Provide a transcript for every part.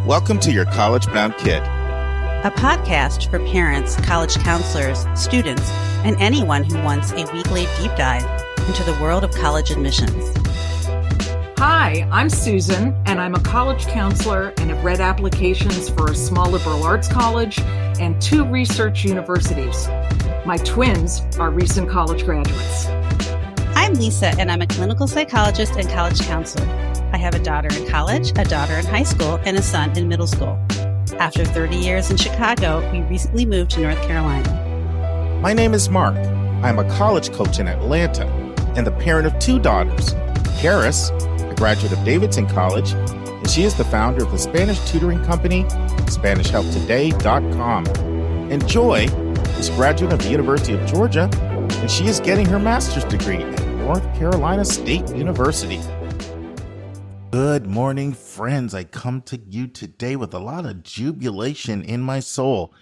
Welcome to Your College Bound Kid, a podcast for parents, college counselors, students, and anyone who wants a weekly deep dive into the world of college admissions. Hi, I'm Susan, and I'm a college counselor and have read applications for a small liberal arts college and 2 research universities. My twins are recent college graduates. I'm Lisa, and I'm a clinical psychologist and college counselor. I have a daughter in college, a daughter in high school, and a son in middle school. After 30 years in Chicago, we recently moved to North Carolina. My name is Mark. I'm a college coach in Atlanta and the parent of 2 daughters. Karis, a graduate of Davidson College, and she is the founder of the Spanish tutoring company, SpanishHelpToday.com. And Joy is a graduate of the University of Georgia, and she is getting her master's degree at North Carolina State University. Good morning, friends. I come to you today with a lot of jubilation in my soul.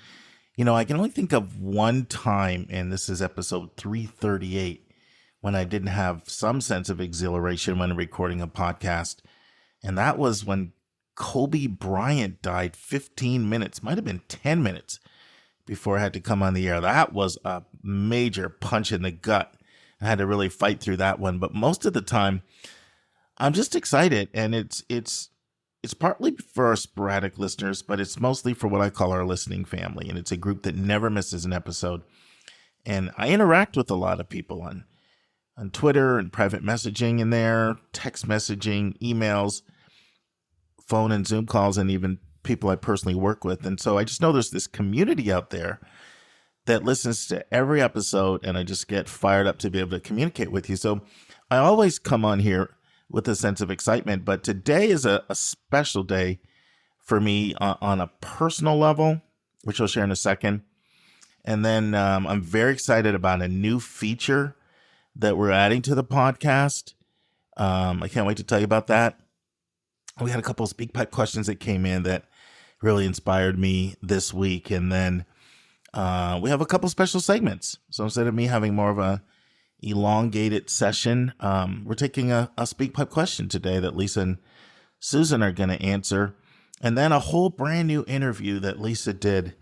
You know, I can only think of one time, and this is episode 338, when I didn't have some sense of exhilaration when recording a podcast. And that was when Kobe Bryant died 15 minutes, might have been 10 minutes before I had to come on the air. That was a major punch in the gut. I had to really fight through that one. But most of the time, I'm just excited, and it's partly for our sporadic listeners, but it's mostly for what I call our listening family, and it's a group that never misses an episode. And I interact with a lot of people on Twitter and private messaging in there, text messaging, emails, phone and Zoom calls, and even people I personally work with. And so I just know there's this community out there that listens to every episode, and I just get fired up to be able to communicate with you. So I always come on here with a sense of excitement, but today is a special day for me on a personal level, which I'll share in a second. And then I'm very excited about a new feature that we're adding to the podcast. I can't wait to tell you about that. We had a couple of Speakpipe questions that came in that really inspired me this week. And then we have a couple special segments. So instead of me having more of a elongated session, we're taking a Speakpipe question today that Lisa and Susan are going to answer, and then a whole brand new interview that Lisa did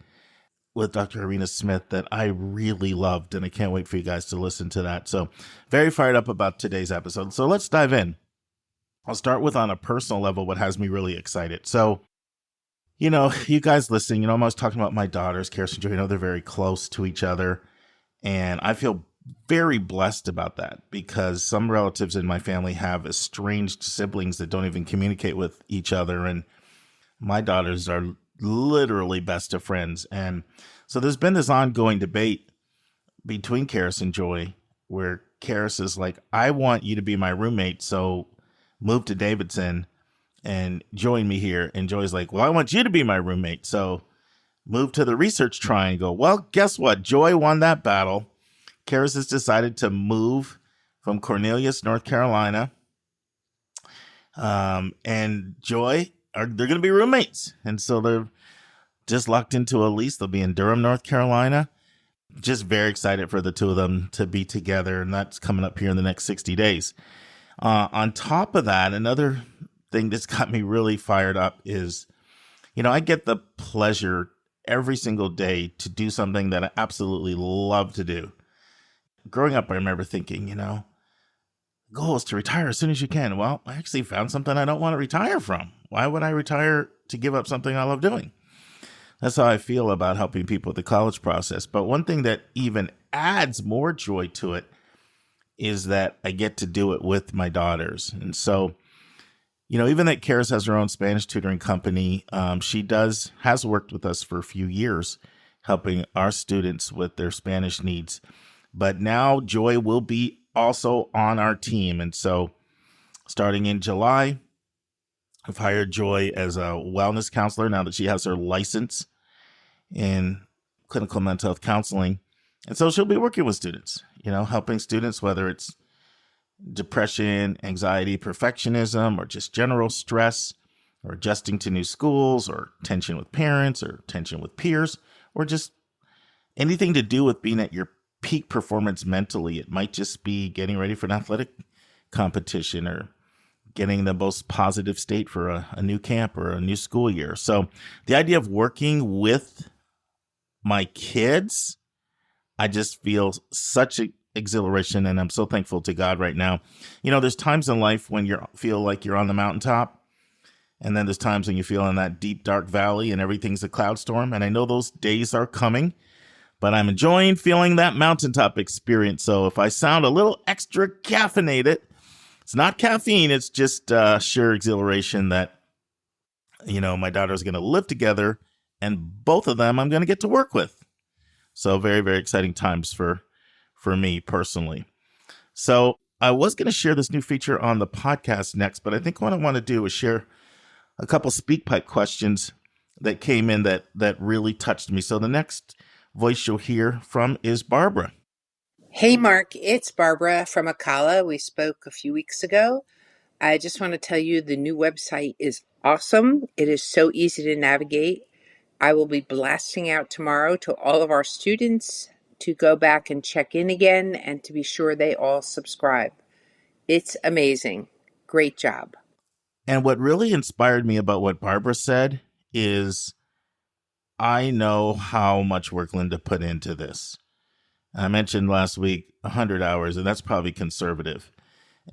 with Dr. Irena Smith that I really loved, and I can't wait for you guys to listen to that. So very fired up about today's episode. So let's dive in. I'll start with, on a personal level, what has me really excited. So, you know, you guys listening, I'm always talking about my daughters, Karis and Joy. They're very close to each other, and I feel very blessed about that, because some relatives in my family have estranged siblings that don't even communicate with each other. And my daughters are literally best of friends. And so there's been this ongoing debate between Karis and Joy, where Karis is like, I want you to be my roommate, so move to Davidson and join me here. And Joy's like, well, I want you to be my roommate, so move to the Research Triangle. Well, guess what? Joy won that battle. Karis has decided to move from Cornelius, North Carolina, and Joy they're going to be roommates. And so they're just locked into a lease. They'll be in Durham, North Carolina. Just very excited for the two of them to be together, and that's coming up here in the next 60 days. On top of that, another thing that's got me really fired up is, I get the pleasure every single day to do something that I absolutely love to do. Growing up, I remember thinking, goal is to retire as soon as you can. Well, I actually found something I don't want to retire from. Why would I retire to give up something I love doing? That's how I feel about helping people with the college process. But one thing that even adds more joy to it is that I get to do it with my daughters. And so, even that Karis has her own Spanish tutoring company, she has worked with us for a few years, helping our students with their Spanish needs. But now Joy will be also on our team. And so starting in July, I've hired Joy as a wellness counselor now that she has her license in clinical mental health counseling. And so she'll be working with students, helping students, whether it's depression, anxiety, perfectionism, or just general stress, or adjusting to new schools, or tension with parents, or tension with peers, or just anything to do with being at your peak performance mentally. It might just be getting ready for an athletic competition, or getting the most positive state for a new camp or a new school year. So the idea of working with my kids, I just feel such exhilaration, and I'm so thankful to God right now. There's times in life when you feel like you're on the mountaintop, and then there's times when you feel in that deep, dark valley and everything's a cloud storm. And I know those days are coming, but I'm enjoying feeling that mountaintop experience. So if I sound a little extra caffeinated, it's not caffeine. It's just sheer exhilaration that, my daughter's going to live together, and both of them I'm going to get to work with. So very, very exciting times for me personally. So I was going to share this new feature on the podcast next, but I think what I want to do is share a couple Speakpipe questions that came in that really touched me. So the next voice you'll hear from is Barbara. Hey, Mark, it's Barbara from Akala. We spoke a few weeks ago. I just want to tell you the new website is awesome. It is so easy to navigate. I will be blasting out tomorrow to all of our students to go back and check in again and to be sure they all subscribe. It's amazing. Great job. And what really inspired me about what Barbara said is I know how much work Linda put into this. I mentioned last week 100 hours, and that's probably conservative.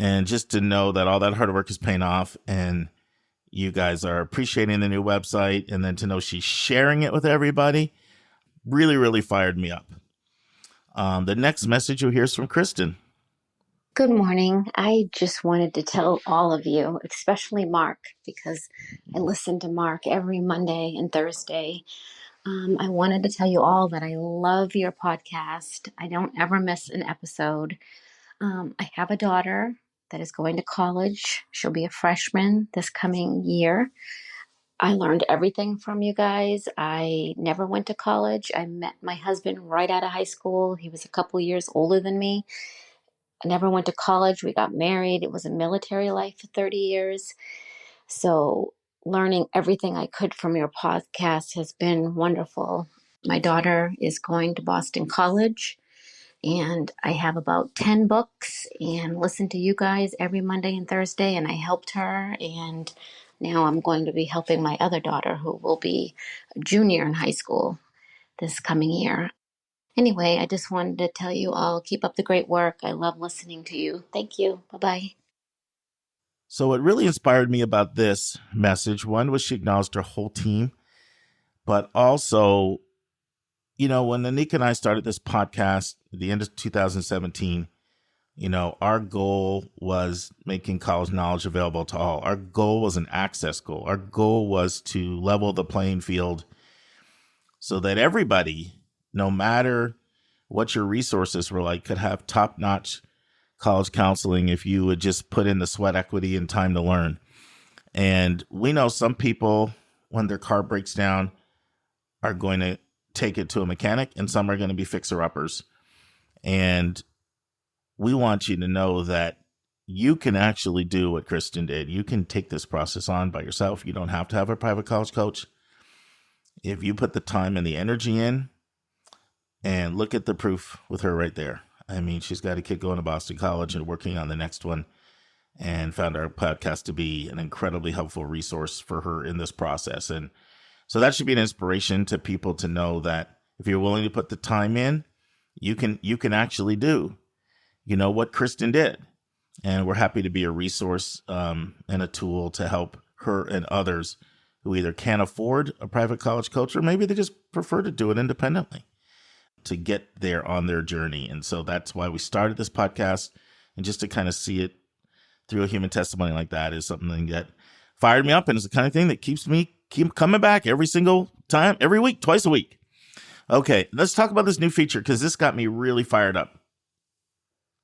And just to know that all that hard work is paying off and you guys are appreciating the new website, and then to know she's sharing it with everybody really, really fired me up. The next message you'll hear is from Kristen. Good morning. I just wanted to tell all of you, especially Mark, because I listen to Mark every Monday and Thursday. I wanted to tell you all that I love your podcast. I don't ever miss an episode. I have a daughter that is going to college. She'll be a freshman this coming year. I learned everything from you guys. I never went to college. I met my husband right out of high school. He was a couple years older than me. I never went to college. We got married. It was a military life for 30 years. So learning everything I could from your podcast has been wonderful. My daughter is going to Boston College, and I have about 10 books and listen to you guys every Monday and Thursday, and I helped her. And now I'm going to be helping my other daughter, who will be a junior in high school this coming year. Anyway, I just wanted to tell you all, keep up the great work. I love listening to you. Thank you. Bye-bye. So what really inspired me about this message, one was she acknowledged her whole team, but also, when Anika and I started this podcast at the end of 2017, our goal was making college knowledge available to all. Our goal was an access goal. Our goal was to level the playing field so that everybody, no matter what your resources were like, could have top-notch college counseling if you would just put in the sweat equity and time to learn. And we know some people, when their car breaks down, are going to take it to a mechanic, and some are going to be fixer-uppers. And we want you to know that you can actually do what Kristen did. You can take this process on by yourself. You don't have to have a private college coach. If you put the time and the energy in, and look at the proof with her right there. I mean, she's got a kid going to Boston College and working on the next one, and found our podcast to be an incredibly helpful resource for her in this process. And so that should be an inspiration to people to know that if you're willing to put the time in, you can actually do, what Kristen did. And we're happy to be a resource and a tool to help her and others who either can't afford a private college coach, or maybe they just prefer to do it independently, to get there on their journey. And so that's why we started this podcast. And just to kind of see it through a human testimony like that is something that fired me up, and it's the kind of thing that keep coming back every single time, every week, twice a week. Okay, let's talk about this new feature, because this got me really fired up.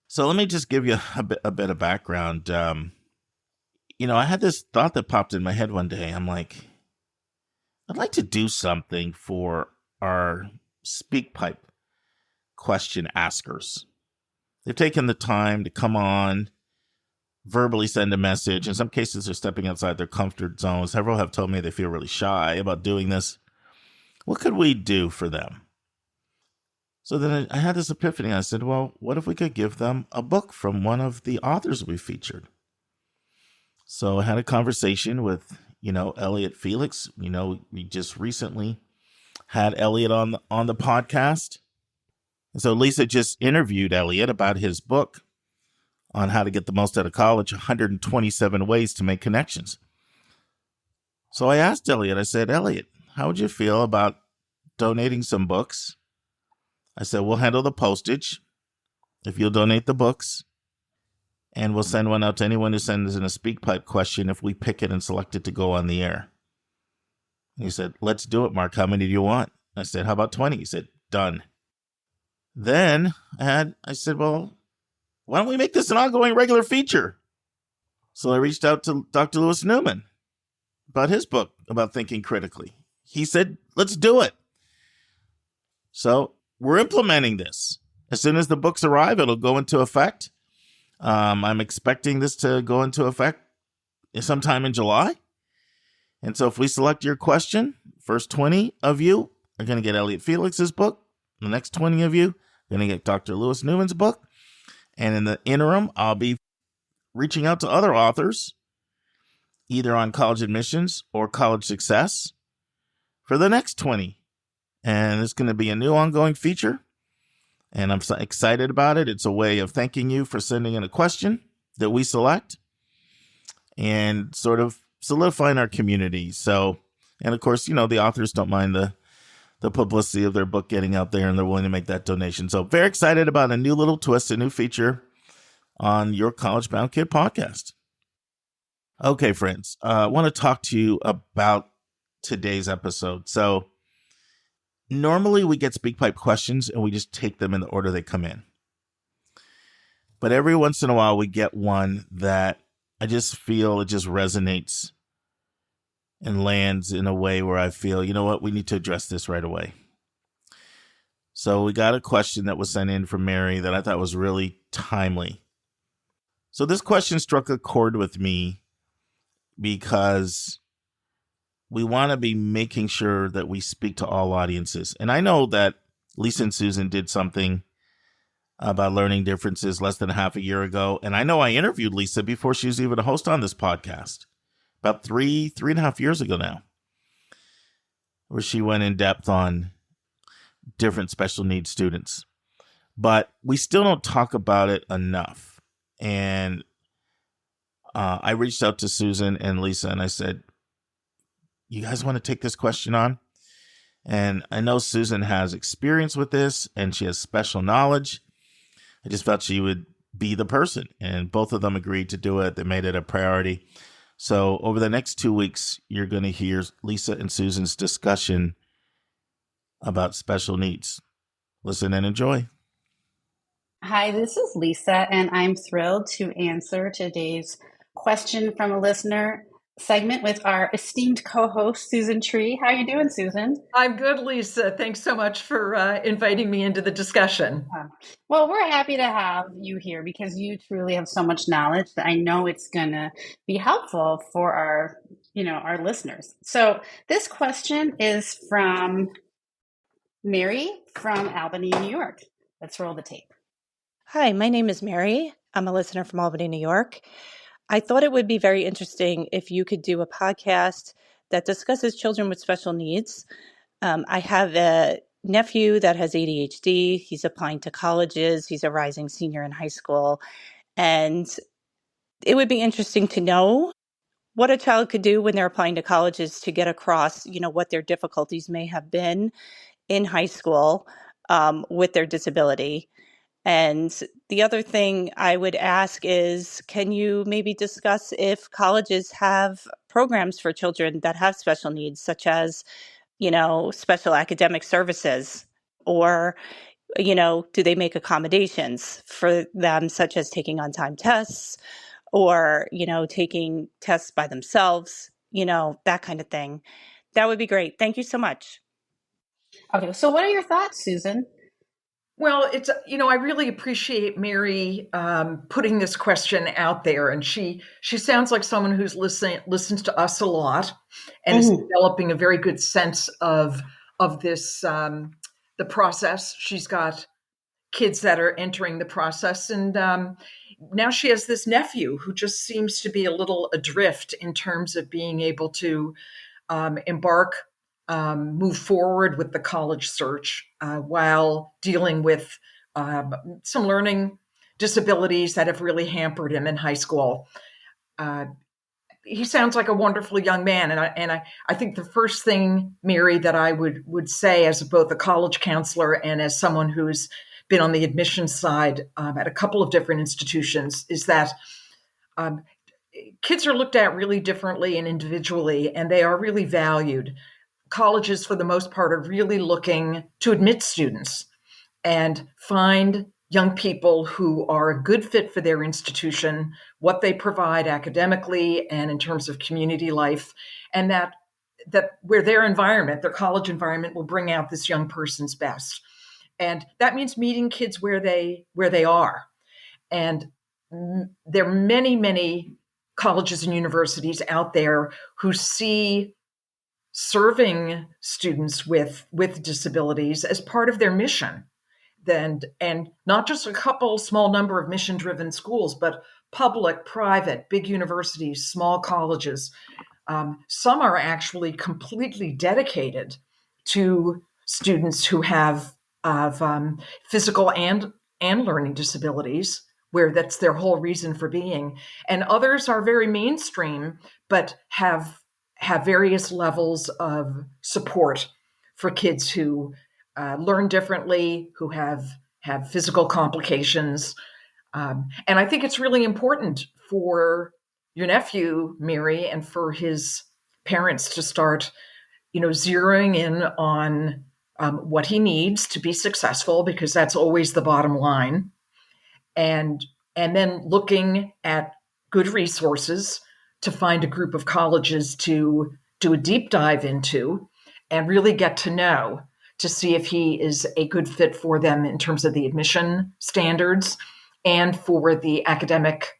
So let me just give you a bit of background. I had this thought that popped in my head one day. I'm like, I'd like to do something for our Speakpipe question askers. They've taken the time to come on, verbally send a message. In some cases, they're stepping outside their comfort zone. Several have told me they feel really shy about doing this. What could we do for them? So then I had this epiphany. I said, well, what if we could give them a book from one of the authors we featured? So I had a conversation with, Elliot Felix. We just recently had Elliot on the podcast. And so Lisa just interviewed Elliot about his book on how to get the most out of college, 127 ways to make connections. So I asked Elliot, I said, Elliot, how would you feel about donating some books? I said, we'll handle the postage if you'll donate the books. And we'll send one out to anyone who sends in a Speakpipe question if we pick it and select it to go on the air. He said, let's do it, Mark. How many do you want? I said, how about 20? He said, done. Then I said, well, why don't we make this an ongoing regular feature? So I reached out to Dr. Lewis Newman about his book about thinking critically. He said, let's do it. So we're implementing this. As soon as the books arrive, it'll go into effect. I'm expecting this to go into effect sometime in July. And so if we select your question, first 20 of you are going to get Elliot Felix's book. The next 20 of you are going to get Dr. Lewis Newman's book. And in the interim, I'll be reaching out to other authors, either on college admissions or college success, for the next 20. And it's going to be a new ongoing feature. And I'm so excited about it. It's a way of thanking you for sending in a question that we select and sort of solidifying our community. So, and of course, the authors don't mind the publicity of their book getting out there, and they're willing to make that donation. So very excited about a new little twist, a new feature on your College Bound Kid podcast. Okay, friends, I want to talk to you about today's episode. So normally we get Speakpipe questions and we just take them in the order they come in. But every once in a while we get one that I just feel it just resonates and lands in a way where I feel, you know what, we need to address this right away. So we got a question that was sent in from Mary that I thought was really timely. So this question struck a chord with me because we want to be making sure that we speak to all audiences. And I know that Lisa and Susan did something about learning differences less than half a year ago. And I know I interviewed Lisa before she was even a host on this podcast, about three and a half years ago now, where she went in depth on different special needs students. But we still don't talk about it enough. And I reached out to Susan and Lisa and I said, you guys want to take this question on? And I know Susan has experience with this and she has special knowledge. I just felt she would be the person. And both of them agreed to do it. They made it a priority. So over the next 2 weeks, you're going to hear Lisa and Susan's discussion about special needs. Listen and enjoy. Hi, this is Lisa, and I'm thrilled to answer today's question from a listener segment with our esteemed co-host, Susan Tree. How are you doing, Susan? I'm good, Lisa. Thanks so much for inviting me into the discussion. Well, we're happy to have you here because you truly have so much knowledge that I know it's going to be helpful for our listeners. So this question is from Mary from Albany, New York. Let's roll the tape. Hi, my name is Mary. I'm a listener from Albany, New York. I thought it would be very interesting if you could do a podcast that discusses children with special needs. I have a nephew that has ADHD. He's applying to colleges. He's a rising senior in high school. And it would be interesting to know what a child could do when they're applying to colleges to get across, what their difficulties may have been in high school with their disability. And the other thing I would ask is, can you maybe discuss if colleges have programs for children that have special needs, such as, special academic services, or, do they make accommodations for them, such as taking on-time tests or, taking tests by themselves, that kind of thing. That would be great. Thank you so much. Okay, so what are your thoughts, Susan? Well, it's, I really appreciate Mary putting this question out there. And she sounds like someone who's listens to us a lot and is developing a very good sense of this, the process. She's got, kids that are entering the process. And now she has this nephew who just seems to be a little adrift in terms of being able to move forward with the college search while dealing with some learning disabilities that have really hampered him in high school. He sounds like a wonderful young man. And I think the first thing, Mary, that I would say as both a college counselor and as someone who's been on the admissions side at a couple of different institutions is that kids are looked at really differently and individually, and they are really valued. Colleges, for the most part, are really looking to admit students and find young people who are a good fit for their institution, what they provide academically and in terms of community life, and that where their environment, their college environment, will bring out this young person's best. And that means meeting kids where they are. And there are many, many colleges and universities out there who see serving students with disabilities as part of their mission. And not just a couple small number of mission-driven schools, but public, private, big universities, small colleges. Some are actually completely dedicated to students who have physical and learning disabilities, where that's their whole reason for being. And others are very mainstream, but have various levels of support for kids who learn differently, who have physical complications. And I think it's really important for your nephew, Mary, and for his parents to start, zeroing in on what he needs to be successful, because that's always the bottom line. And then looking at good resources to find a group of colleges to do a deep dive into and really get to know, to see if he is a good fit for them in terms of the admission standards and for the academic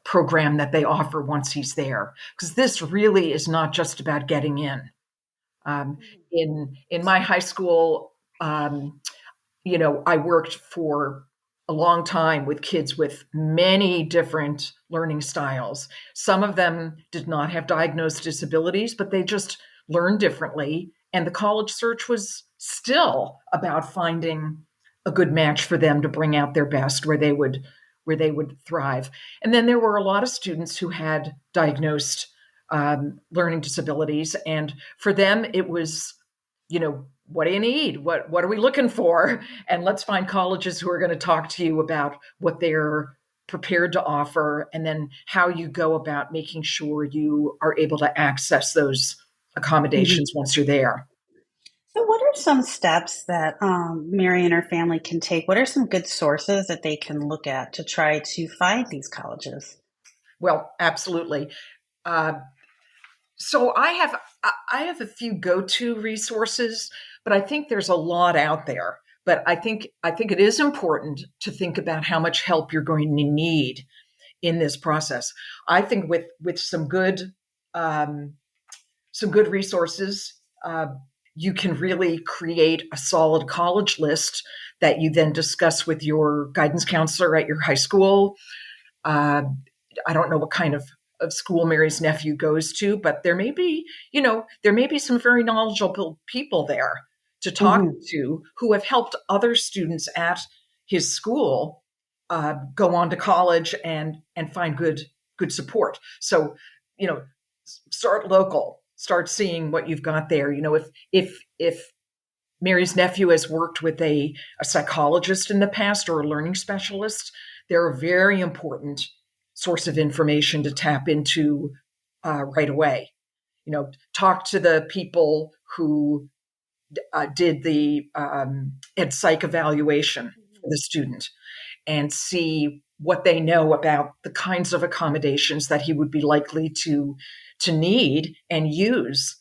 program that they offer once he's there. Because this really is not just about getting in. In my high school, I worked for a long time with kids with many different learning styles. Some of them did not have diagnosed disabilities, but they just learned differently. And the college search was still about finding a good match for them to bring out their best, where they would thrive. And then there were a lot of students who had diagnosed learning disabilities. And for them, it was, what do you need? What are we looking for? And let's find colleges who are going to talk to you about what they're prepared to offer, and then how you go about making sure you are able to access those accommodations once you're there. So what are some steps that Mary and her family can take? What are some good sources that they can look at to try to find these colleges? Well, absolutely. So I have a few go-to resources, but I think there's a lot out there. But I think it is important to think about how much help you're going to need in this process. I think with some good resources, you can really create a solid college list that you then discuss with your guidance counselor at your high school. I don't know what kind of school Mary's nephew goes to, but there may be some very knowledgeable people there to talk to who have helped other students at his school go on to college and find good support. So, start local, start seeing what you've got there. If Mary's nephew has worked with a psychologist in the past or a learning specialist, they're a very important source of information to tap into right away. Talk to the people who did the ed psych evaluation for the student and see what they know about the kinds of accommodations that he would be likely to need and use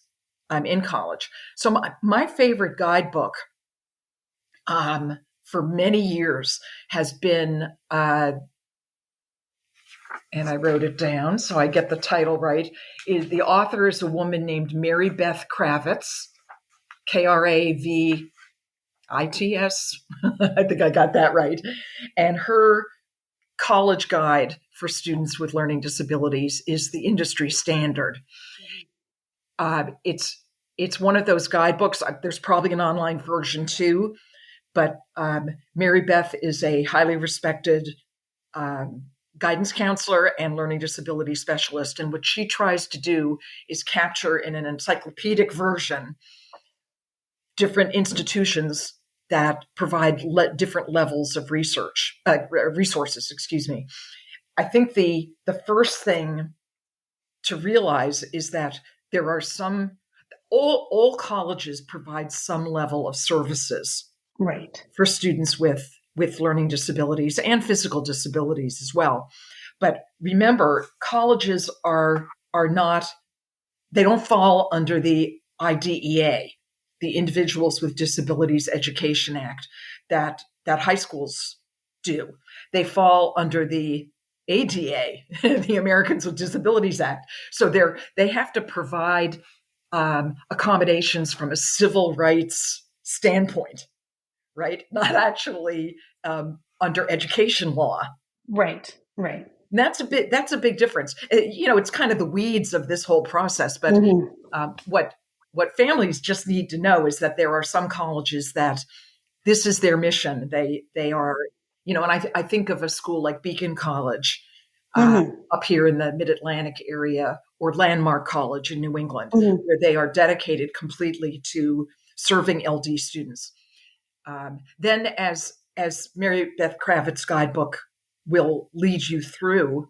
in college. So my favorite guidebook for many years has been, and I wrote it down so I get the title right, is the author is a woman named Mary Beth Kravitz, Kravitz. ITS. I think I got that right. And her college guide for students with learning disabilities is the industry standard. It's one of those guidebooks. There's probably an online version too, but Mary Beth is a highly respected guidance counselor and learning disability specialist. And what she tries to do is capture in an encyclopedic version different institutions that provide different levels of resources. Excuse me. I think the first thing to realize is that there are all colleges provide some level of services, Right. for students with learning disabilities and physical disabilities as well. But remember, colleges are not, they don't fall under the IDEA, the Individuals with Disabilities Education Act, that high schools do. They fall under the ADA, the Americans with Disabilities Act. So they have to provide accommodations from a civil rights standpoint, right? Not actually under education law. Right. Right. And that's a big difference. It's kind of the weeds of this whole process, but what families just need to know is that there are some colleges that this is their mission. They are, and I think of a school like Beacon College up here in the Mid-Atlantic area, or Landmark College in New England, where they are dedicated completely to serving LD students. Then, as Mary Beth Kravitz's guidebook will lead you through,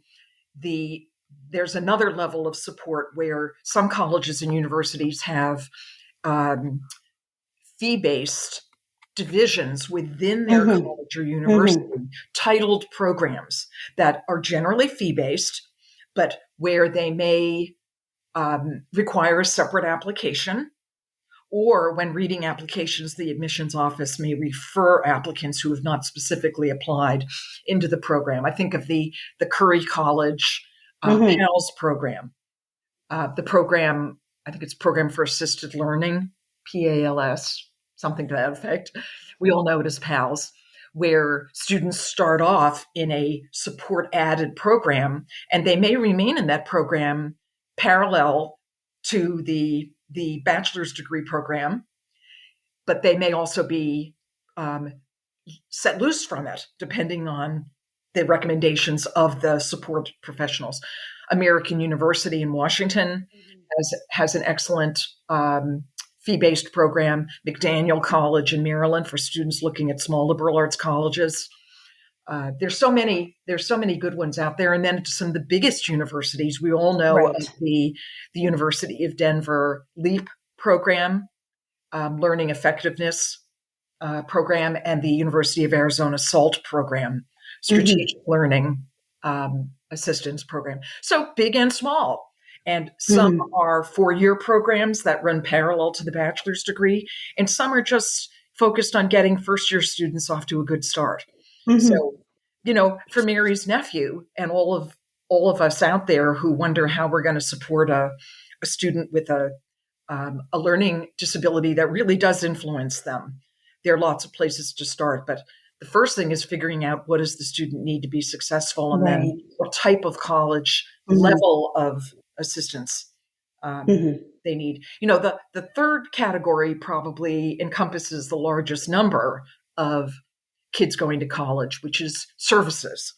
there's another level of support where some colleges and universities have fee-based divisions within their college or university, titled programs that are generally fee-based, but where they may require a separate application. Or when reading applications, the admissions office may refer applicants who have not specifically applied into the program. I think of the Curry College PALS program. The program, I think it's Program for Assisted Learning, PALS, something to that effect. We all know it as PALS, where students start off in a support-added program, and they may remain in that program parallel to the bachelor's degree program, but they may also be set loose from it, depending on the recommendations of the support professionals. American University in Washington has an excellent fee-based program. McDaniel College in Maryland for students looking at small liberal arts colleges. There's so many good ones out there. And then some of the biggest universities, we all know of the University of Denver LEAP program, Learning Effectiveness program, and the University of Arizona SALT program, Strategic Learning Assistance program. So big and small. And some are 4-year programs that run parallel to the bachelor's degree, and some are just focused on getting first-year students off to a good start. So, for Mary's nephew and all of us out there who wonder how we're going to support a student with a learning disability that really does influence them, there are lots of places to start. But the first thing is figuring out, what does the student need to be successful, and then what type of college level of assistance they need. The third category probably encompasses the largest number of kids going to college, which is services.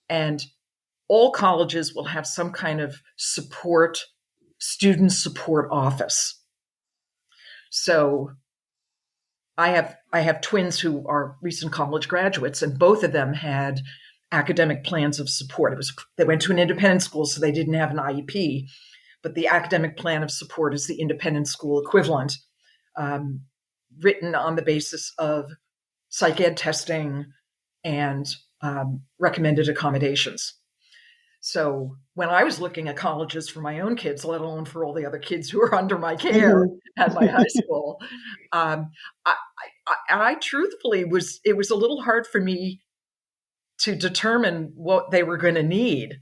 And all colleges will have some kind of student support office. So I have twins who are recent college graduates, and both of them had academic plans of support. They went to an independent school, so they didn't have an IEP, but the academic plan of support is the independent school equivalent, written on the basis of psych ed testing and recommended accommodations. So when I was looking at colleges for my own kids, let alone for all the other kids who are under my care at my high school, I truthfully it was a little hard for me to determine what they were going to need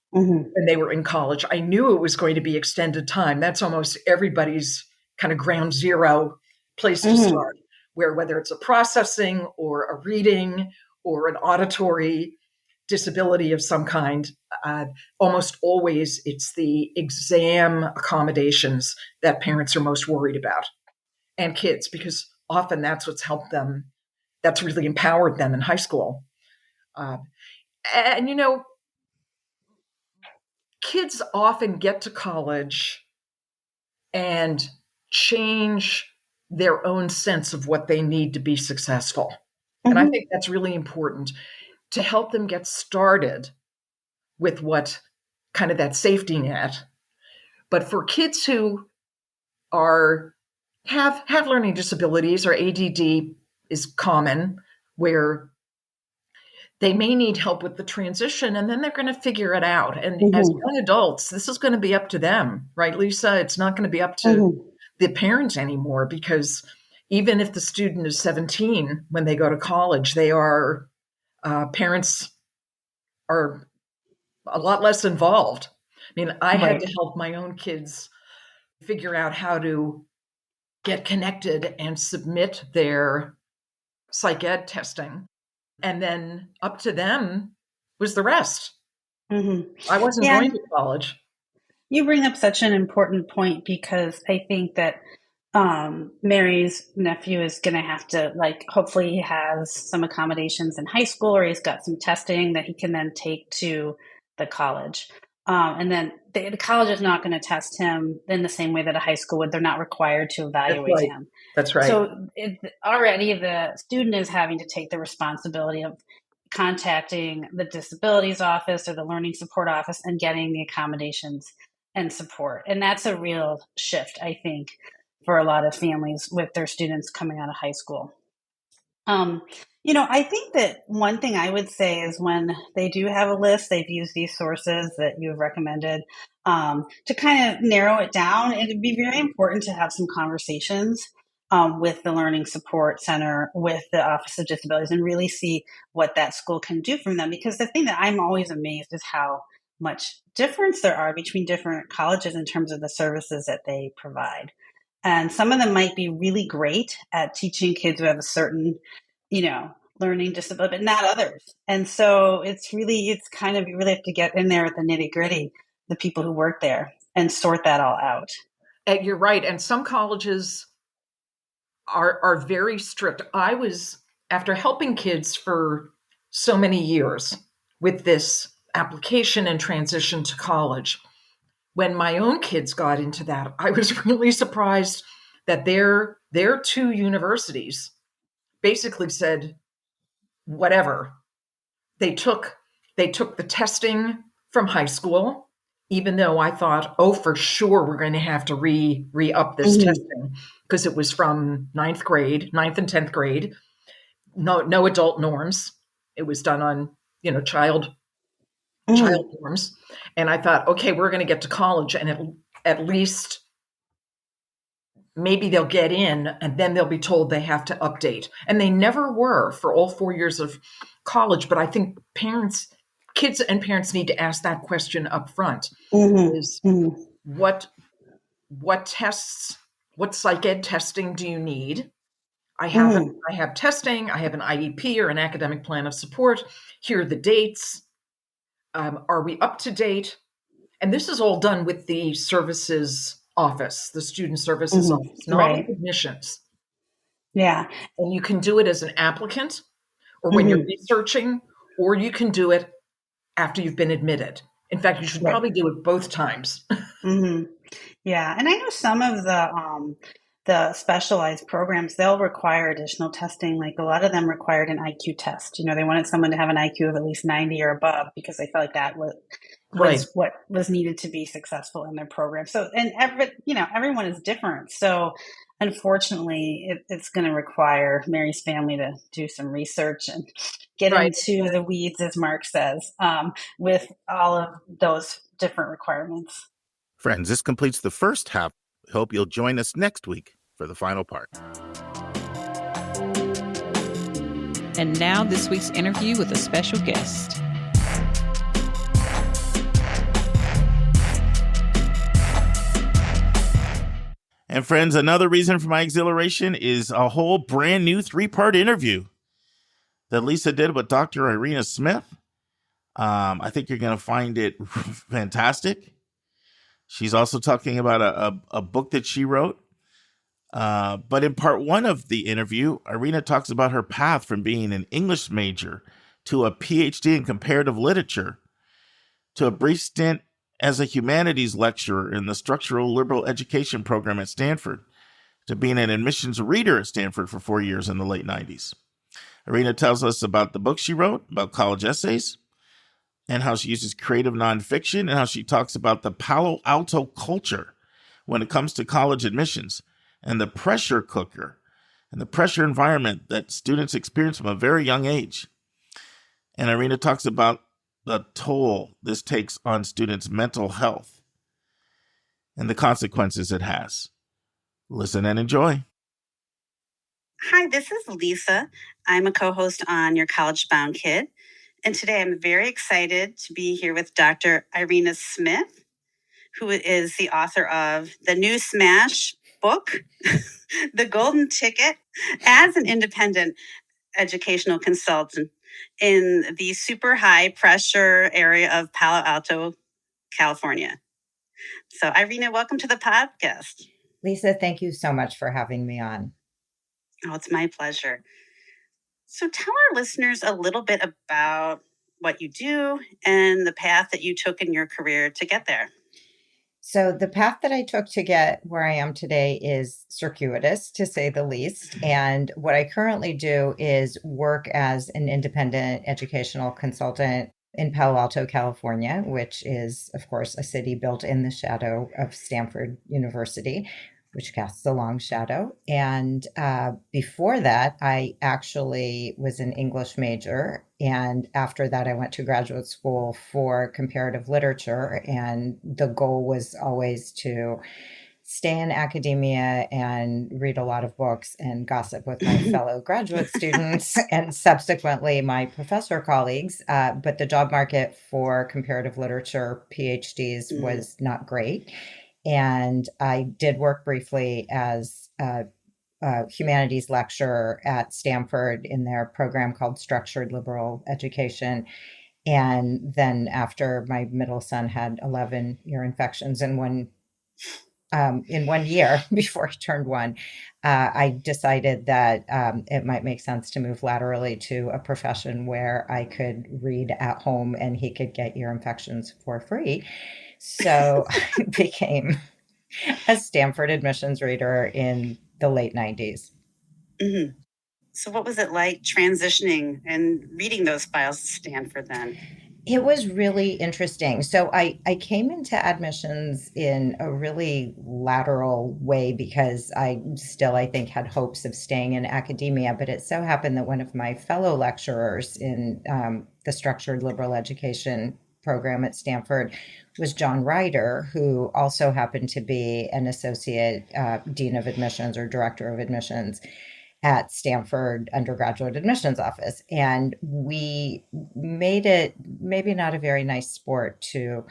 when they were in college. I knew it was going to be extended time. That's almost everybody's kind of ground zero place to start, where whether it's a processing or a reading or an auditory disability of some kind, almost always it's the exam accommodations that parents are most worried about, and kids, because often that's what's helped them, that's really empowered them in high school. And, kids often get to college and change their own sense of what they need to be successful. Mm-hmm. And I think that's really important to help them get started with what kind of that safety net. But for kids who have learning disabilities, or ADD is common, where they may need help with the transition, and then they're going to figure it out. And as young adults, this is going to be up to them, right, Lisa? It's not going to be up to the parents anymore, because even if the student is 17 when they go to college, parents are a lot less involved. I mean, I had to help my own kids figure out how to get connected and submit their psych ed testing. And then up to them was the rest. Mm-hmm. I wasn't going to college. You bring up such an important point, because I think that Mary's nephew is going to have to, hopefully he has some accommodations in high school, or he's got some testing that he can then take to the college. And then the college is not going to test him in the same way that a high school would. They're not required to evaluate him. That's right. So already the student is having to take the responsibility of contacting the disabilities office or the learning support office and getting the accommodations and support. And that's a real shift, I think, for a lot of families with their students coming out of high school. I think that one thing I would say is, when they do have a list, they've used these sources that you have recommended to kind of narrow it down. It'd be very important to have some conversations with the Learning Support Center, with the Office of Disabilities, and really see what that school can do for them. Because the thing that I'm always amazed is how much difference there are between different colleges in terms of the services that they provide. And some of them might be really great at teaching kids who have a certain, learning disability, but not others. And so you really have to get in there with the nitty gritty, the people who work there, and sort that all out. And you're right. And some colleges are very strict. I was, after helping kids for so many years with this application and transition to college, when my own kids got into that, I was really surprised that their two universities basically said, whatever. They took the testing from high school, even though I thought, for sure we're going to have to re-up this testing, because it was from ninth and 10th grade, no adult norms. It was done on, child norms. And I thought, okay, we're going to get to college, and at least maybe they'll get in, and then they'll be told they have to update. And they never were for all 4 years of college. But I think kids and parents need to ask that question up front. What tests, what psych ed testing do you need? I have testing, I have an IEP or an academic plan of support. Here are the dates. Are we up to date? And this is all done with the services office, the student services office, not with admissions. Yeah. And you can do it as an applicant, or when you're researching, or you can do it after you've been admitted. In fact, you should probably do it both times. Yeah. And I know some of the specialized programs, they'll require additional testing. Like a lot of them required an IQ test. They wanted someone to have an IQ of at least 90 or above, because they felt like that was what was needed to be successful in their program. So, and everyone is different. So unfortunately, it's going to require Mary's family to do some research and get into the weeds, as Mark says, with all of those different requirements. Friends, this completes the first half. Hope you'll join us next week for the final part. And now this week's interview with a special guest. And friends, another reason for my exhilaration is a whole brand new 3-part interview that Lisa did with Dr. Irena Smith. I think you're going to find it fantastic. She's also talking about a book that she wrote. But in part 1 of the interview, Irena talks about her path from being an English major to a PhD in comparative literature, to a brief stint as a humanities lecturer in the structural liberal education program at Stanford, to being an admissions reader at Stanford for 4 years in the late 90s. Irena tells us about the book she wrote, about college essays, and how she uses creative nonfiction, and how she talks about the Palo Alto culture when it comes to college admissions, and the pressure cooker and the pressure environment that students experience from a very young age. And Irena talks about the toll this takes on students' mental health and the consequences it has. Listen and enjoy. Hi, this is Lisa. I'm a co-host on Your College Bound Kid. And today I'm very excited to be here with Dr. Irena Smith, who is the author of the new smash book, The Golden Ticket, as an independent educational consultant in the super high pressure area of Palo Alto, California. So Irena, welcome to the podcast. Lisa, thank you so much for having me on. Oh, it's my pleasure. So tell our listeners a little bit about what you do and the path that you took in your career to get there. So the path that I took to get where I am today is circuitous, to say the least. And what I currently do is work as an independent educational consultant in Palo Alto, California, which is, of course, a city built in the shadow of Stanford University, which casts a long shadow. And before that, I actually was an English major. And after that, I went to graduate school for comparative literature. And the goal was always to stay in academia and read a lot of books and gossip with my fellow graduate students and subsequently my professor colleagues. But the job market for comparative literature PhDs was not great. And I did work briefly as a humanities lecturer at Stanford in their program called Structured Liberal Education. And then after my middle son had 11 ear infections in one year before he turned 1, I decided that it might make sense to move laterally to a profession where I could read at home and he could get ear infections for free. So I became a Stanford admissions reader in the late 90s. Mm-hmm. So what was it like transitioning and reading those files at Stanford then? It was really interesting. So I came into admissions in a really lateral way because I think, had hopes of staying in academia. But it so happened that one of my fellow lecturers in the Structured Liberal Education program at Stanford was John Ryder, who also happened to be an associate dean of admissions or director of admissions at Stanford undergraduate admissions office. And we made it maybe not a very nice sport to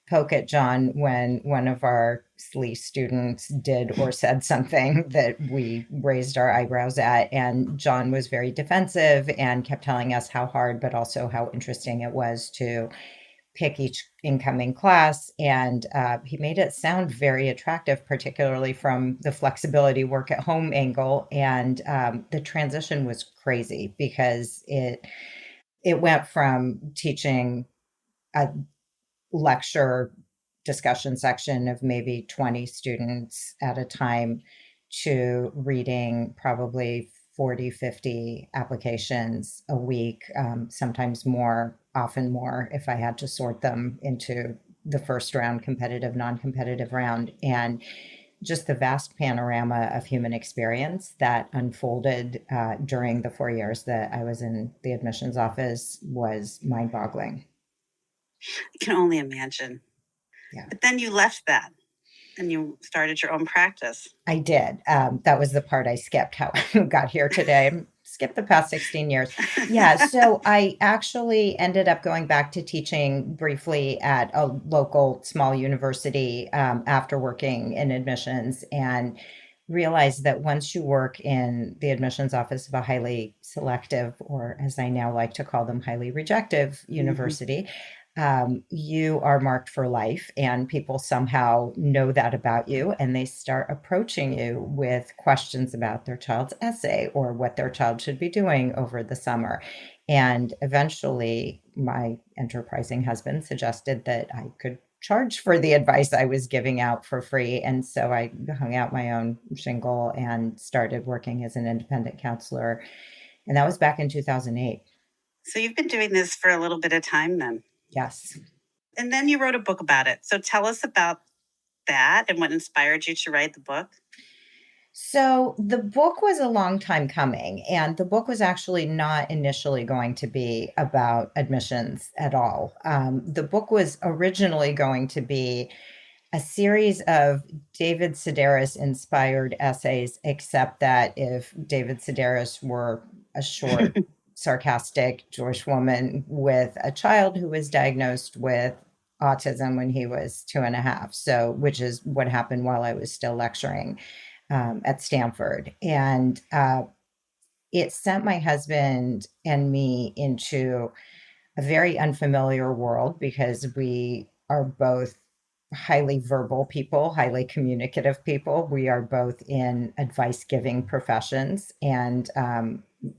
poke at John when one of our SLE students did or said something that we raised our eyebrows at. And John was very defensive and kept telling us how hard, but also how interesting it was to pick each incoming class. And he made it sound very attractive, particularly from the flexibility work at home angle. And the transition was crazy because it went from teaching a lecture discussion section of maybe 20 students at a time to reading probably 40, 50 applications a week, sometimes more, often more, if I had to sort them into the first round, competitive, non-competitive round. And just the vast panorama of human experience that unfolded during the 4 years that I was in the admissions office was mind-boggling. I can only imagine. Yeah. But then you left that and you started your own practice. I did. That was the part I skipped, how I got here today. I'm skip the past 16 years. Yeah. So I actually ended up going back to teaching briefly at a local small university after working in admissions, and realized that once you work in the admissions office of a highly selective, or as I now like to call them, highly rejective university, you are marked for life, and people somehow know that about you, and they start approaching you with questions about their child's essay or what their child should be doing over the summer. And eventually, my enterprising husband suggested that I could charge for the advice I was giving out for free. And so I hung out my own shingle and started working as an independent counselor. And that was back in 2008. So you've been doing this for a little bit of time then. Yes. And then you wrote a book about it. So tell us about that and what inspired you to write the book. So the book was a long time coming, and the book was actually not initially going to be about admissions at all. The book was originally going to be a series of David Sedaris inspired essays, except that if David Sedaris were a short, sarcastic Jewish woman with a child who was diagnosed with autism when he was 2.5. So, which is what happened while I was still lecturing at Stanford. And it sent my husband and me into a very unfamiliar world, because we are both highly verbal people, highly communicative people. We are both in advice giving professions. And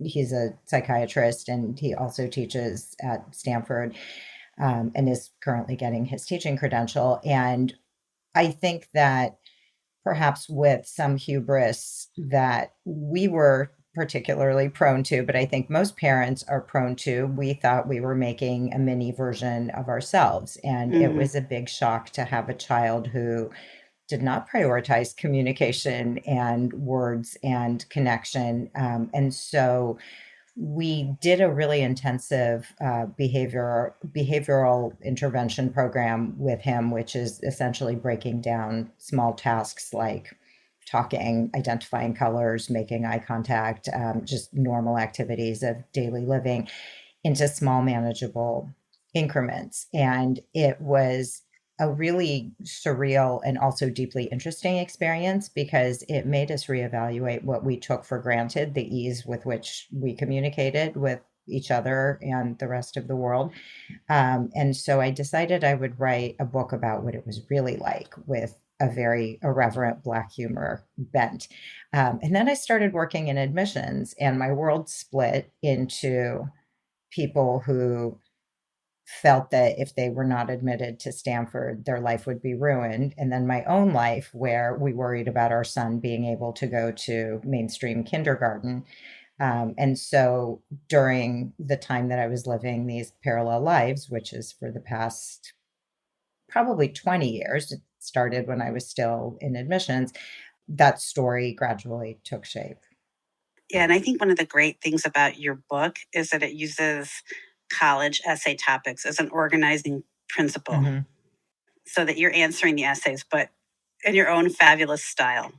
he's a psychiatrist, and he also teaches at Stanford and is currently getting his teaching credential. And I think that perhaps with some hubris that we were particularly prone to, but I think most parents are prone to, we thought we were making a mini version of ourselves. And it was a big shock to have a child who did not prioritize communication and words and connection. And so we did a really intensive behavioral intervention program with him, which is essentially breaking down small tasks like talking, identifying colors, making eye contact, just normal activities of daily living, into small, manageable increments. And it was a really surreal and also deeply interesting experience, because it made us reevaluate what we took for granted, the ease with which we communicated with each other and the rest of the world. And so I decided I would write a book about what it was really like, with a very irreverent Black humor bent. And then I started working in admissions, and my world split into people who felt that if they were not admitted to Stanford, their life would be ruined. And then my own life, where we worried about our son being able to go to mainstream kindergarten. And so during the time that I was living these parallel lives, which is for the past probably 20 years, it started when I was still in admissions, that story gradually took shape. Yeah, and I think one of the great things about your book is that it uses college essay topics as an organizing principle, so that you're answering the essays, but in your own fabulous style.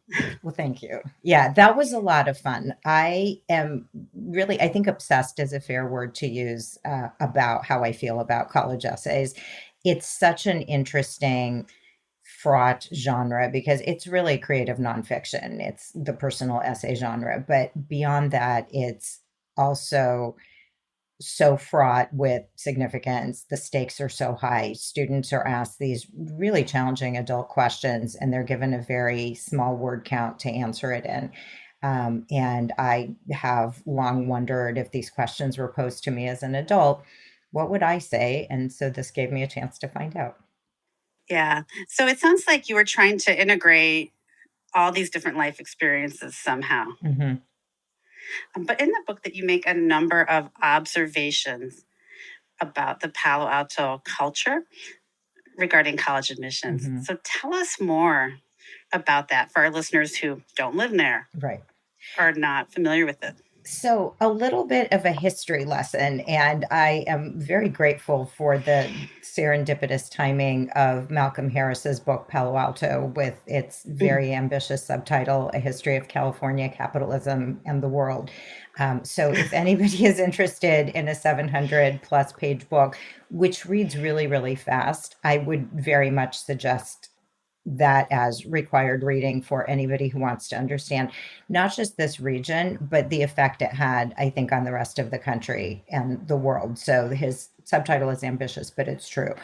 Well, thank you. Yeah, that was a lot of fun. I am really, I think obsessed is a fair word to use about how I feel about college essays. It's such an interesting, fraught genre, because it's really creative nonfiction. It's the personal essay genre. But beyond that, it's also so fraught with significance. The stakes are so high. Students are asked these really challenging adult questions, and they're given a very small word count to answer it in. And I have long wondered, if these questions were posed to me as an adult, what would I say? And so this gave me a chance to find out. Yeah. So it sounds like you were trying to integrate all these different life experiences somehow. But in the book that you make a number of observations about the Palo Alto culture regarding college admissions. So tell us more about that for our listeners who don't live there, Right. are not familiar with it. So, a little bit of a history lesson, and I am very grateful for the serendipitous timing of Malcolm Harris's book Palo Alto with its very ambitious subtitle, A History of California Capitalism and the World. So, if anybody is interested in a 700 plus page book, which reads really, really fast, I would very much suggest that as required reading for anybody who wants to understand not just this region, but the effect it had, I think, on the rest of the country and the world. So his subtitle is ambitious, but it's true.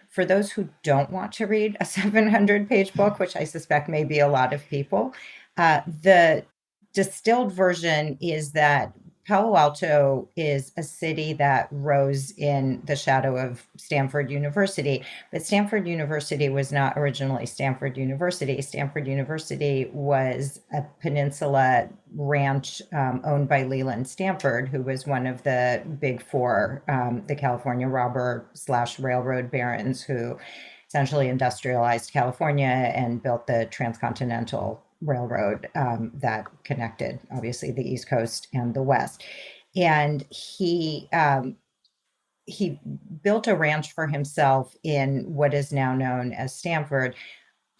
For those who don't want to read a 700-page book, which I suspect may be a lot of people, the distilled version is that Palo Alto is a city that rose in the shadow of Stanford University, but Stanford University was not originally Stanford University. Stanford University was a peninsula ranch owned by Leland Stanford, who was one of the big four, the California robber / railroad barons who essentially industrialized California and built the transcontinental railroad that connected, obviously, the East Coast and the West. And he built a ranch for himself in what is now known as Stanford,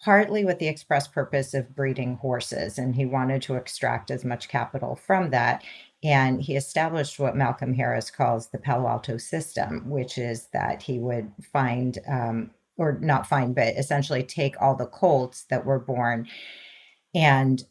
partly with the express purpose of breeding horses. And he wanted to extract as much capital from that. And he established what Malcolm Harris calls the Palo Alto system, which is that he would find, or not find, but essentially take all the colts that were born and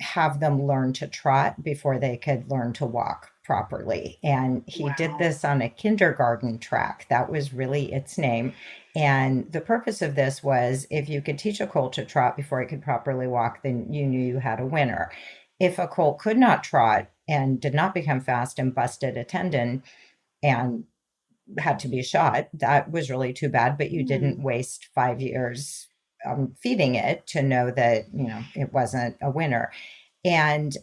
have them learn to trot before they could learn to walk properly. And he did this on a kindergarten track. That was really its name. And the purpose of this was if you could teach a colt to trot before it could properly walk, then you knew you had a winner. If a colt could not trot and did not become fast and busted a tendon and had to be shot, that was really too bad, but you didn't waste 5 years feeding it to know that, it wasn't a winner. And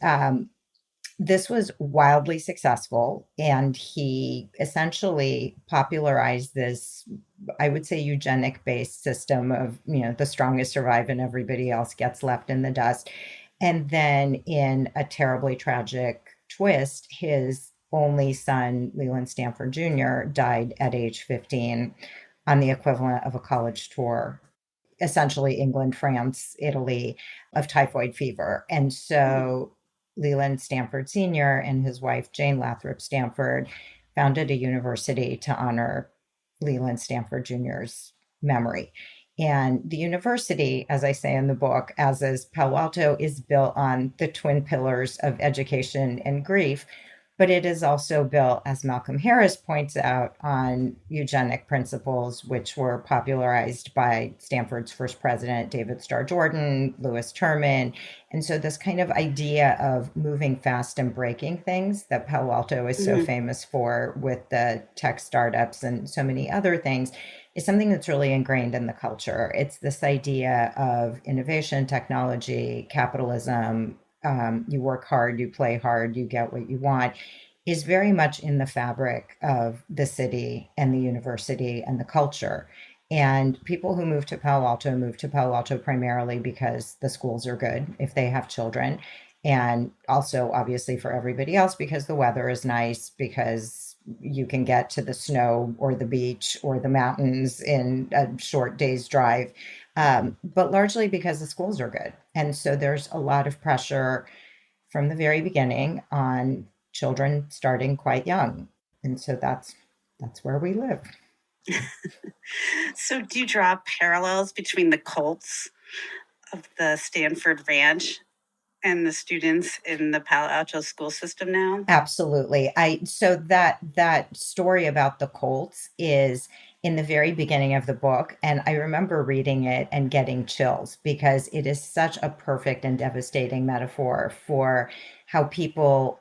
this was wildly successful. And he essentially popularized this, I would say, eugenic based system of, the strongest survive and everybody else gets left in the dust. And then in a terribly tragic twist, his only son, Leland Stanford Jr., died at age 15 on the equivalent of a college tour, essentially England, France, Italy, of typhoid fever. And so Leland Stanford Sr. and his wife, Jane Lathrop Stanford, founded a university to honor Leland Stanford Jr.'s memory. And the university, as I say in the book, as is Palo Alto, is built on the twin pillars of education and grief. But it is also built, as Malcolm Harris points out, on eugenic principles, which were popularized by Stanford's first president, David Starr Jordan, Lewis Terman. And so this kind of idea of moving fast and breaking things that Palo Alto is so famous for with the tech startups and so many other things is something that's really ingrained in the culture. It's this idea of innovation, technology, capitalism, you work hard, you play hard, you get what you want, is very much in the fabric of the city and the university and the culture. And people who move to Palo Alto primarily because the schools are good if they have children. And also, obviously, for everybody else, because the weather is nice, because you can get to the snow or the beach or the mountains in a short day's drive. But largely because the schools are good. And so there's a lot of pressure from the very beginning on children starting quite young. And so that's where we live. So do you draw parallels between the Colts of the Stanford Ranch and the students in the Palo Alto school system now? Absolutely. So that story about the Colts is in the very beginning of the book. And I remember reading it and getting chills because it is such a perfect and devastating metaphor for how people,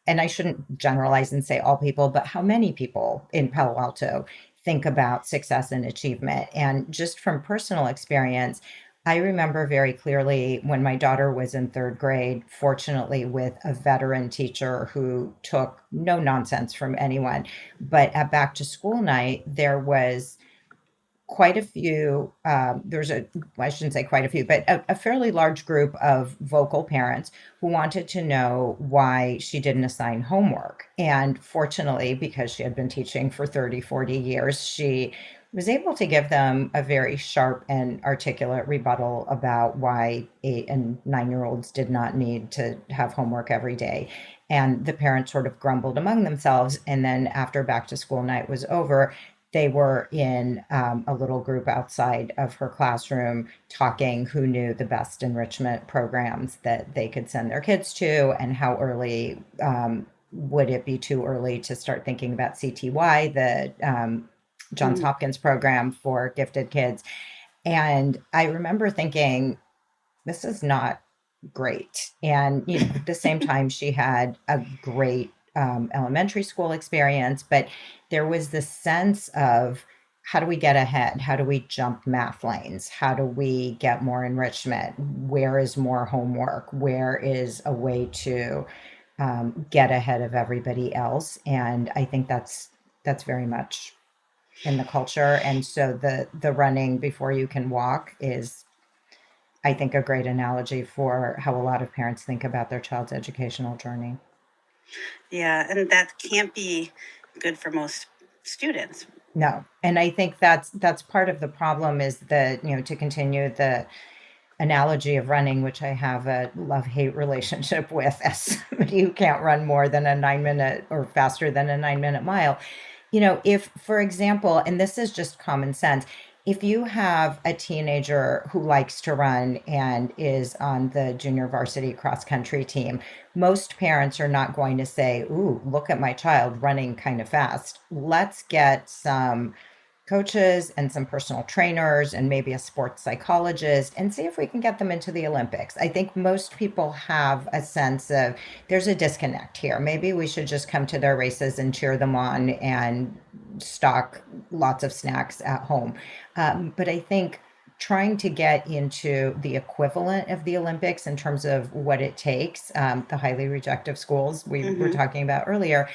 and I shouldn't generalize and say all people, but how many people in Palo Alto think about success and achievement. And just from personal experience, I remember very clearly when my daughter was in third grade, fortunately with a veteran teacher who took no nonsense from anyone. But at back to school night, there was quite a few, I shouldn't say quite a few, but a fairly large group of vocal parents who wanted to know why she didn't assign homework. And fortunately, because she had been teaching for 30, 40 years, she was able to give them a very sharp and articulate rebuttal about why 8 and 9-year-olds did not need to have homework every day. And the parents sort of grumbled among themselves. And then after back to school night was over, they were in a little group outside of her classroom talking who knew the best enrichment programs that they could send their kids to, and how early would it be too early to start thinking about CTY, the Johns Hopkins program for gifted kids. And I remember thinking, this is not great. And, at the same time, she had a great elementary school experience, but there was this sense of, how do we get ahead? How do we jump math lanes? How do we get more enrichment? Where is more homework? Where is a way to get ahead of everybody else? And I think that's very much in the culture. And so the running before you can walk is, I think, a great analogy for how a lot of parents think about their child's educational journey. Yeah, and that can't be good for most students. No. And I think that's part of the problem, is that, to continue the analogy of running, which I have a love-hate relationship with as somebody who can't run more than a 9-minute or faster than a 9-minute mile. If, for example, and this is just common sense, if you have a teenager who likes to run and is on the junior varsity cross country team, most parents are not going to say, "Ooh, look at my child running kind of fast. Let's get some coaches and some personal trainers and maybe a sports psychologist and see if we can get them into the Olympics." I think most people have a sense of, there's a disconnect here. Maybe we should just come to their races and cheer them on and stock lots of snacks at home. But I think trying to get into the equivalent of the Olympics in terms of what it takes, the highly rejective schools we were talking about earlier,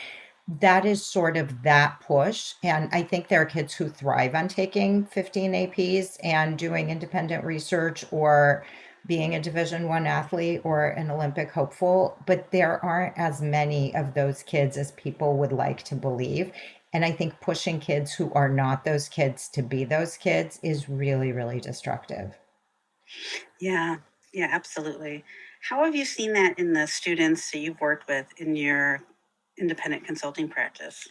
that is sort of that push. And I think there are kids who thrive on taking 15 APs and doing independent research, or being a Division I athlete or an Olympic hopeful, but there aren't as many of those kids as people would like to believe. And I think pushing kids who are not those kids to be those kids is really, really destructive. Yeah, absolutely. How have you seen that in the students that you've worked with in your independent consulting practice?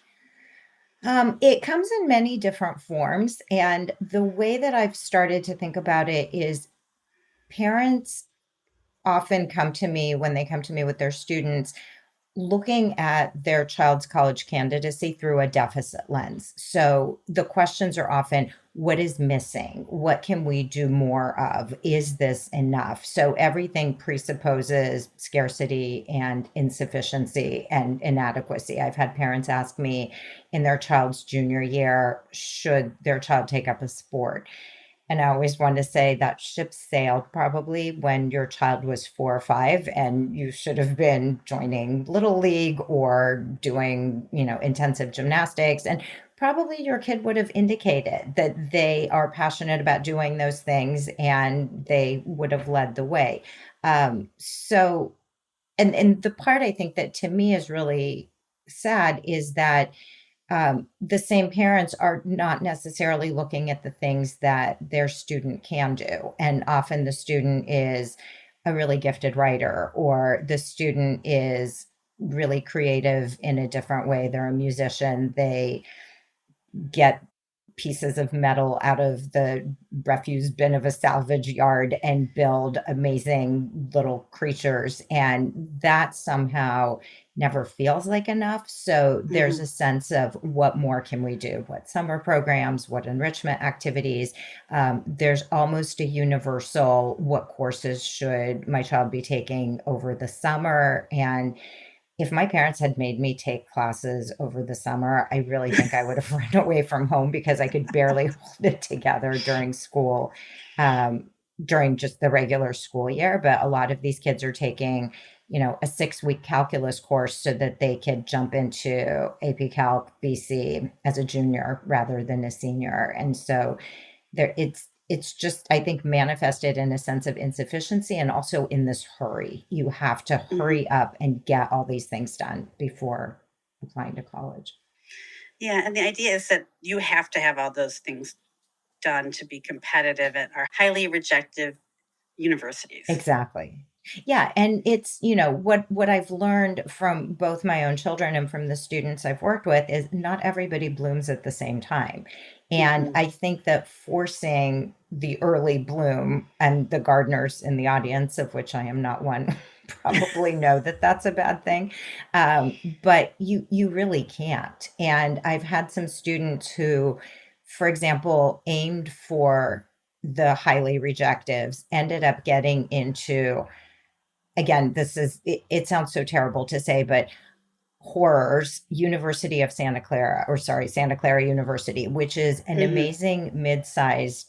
It comes in many different forms. And the way that I've started to think about it is, parents often come to me, when they come to me with their students, looking at their child's college candidacy through a deficit lens. So the questions are often, what is missing? What can we do more of? Is this enough? So everything presupposes scarcity and insufficiency and inadequacy. I've had parents ask me in their child's junior year, should their child take up a sport? And I always want to say that ship sailed probably when your child was 4 or 5, and you should have been joining Little League or doing, intensive gymnastics. And probably your kid would have indicated that they are passionate about doing those things, and they would have led the way. So, and the part I think that to me is really sad is that the same parents are not necessarily looking at the things that their student can do. And often the student is a really gifted writer, or the student is really creative in a different way. They're a musician. They get pieces of metal out of the refuse bin of a salvage yard and build amazing little creatures. And that somehow never feels like enough. So there's a sense of, what more can we do? What summer programs, what enrichment activities? There's almost a universal, what courses should my child be taking over the summer? And if my parents had made me take classes over the summer, I really think I would have run away from home, because I could barely hold it together during school, during just the regular school year. But a lot of these kids are taking, a 6-week calculus course so that they could jump into AP Calc BC as a junior rather than a senior. And so it's just, I think, manifested in a sense of insufficiency and also in this hurry. You have to hurry up and get all these things done before applying to college. Yeah, and the idea is that you have to have all those things done to be competitive at our highly rejected universities. Exactly. Yeah, and it's, what I've learned from both my own children and from the students I've worked with is not everybody blooms at the same time. And I think that forcing the early bloom, and the gardeners in the audience, of which I am not one, probably know that that's a bad thing. But you really can't. And I've had some students who, for example, aimed for the highly rejectives, ended up getting into, again, it sounds so terrible to say, but horrors, University of Santa Clara, or sorry, Santa Clara University, which is an amazing mid-sized,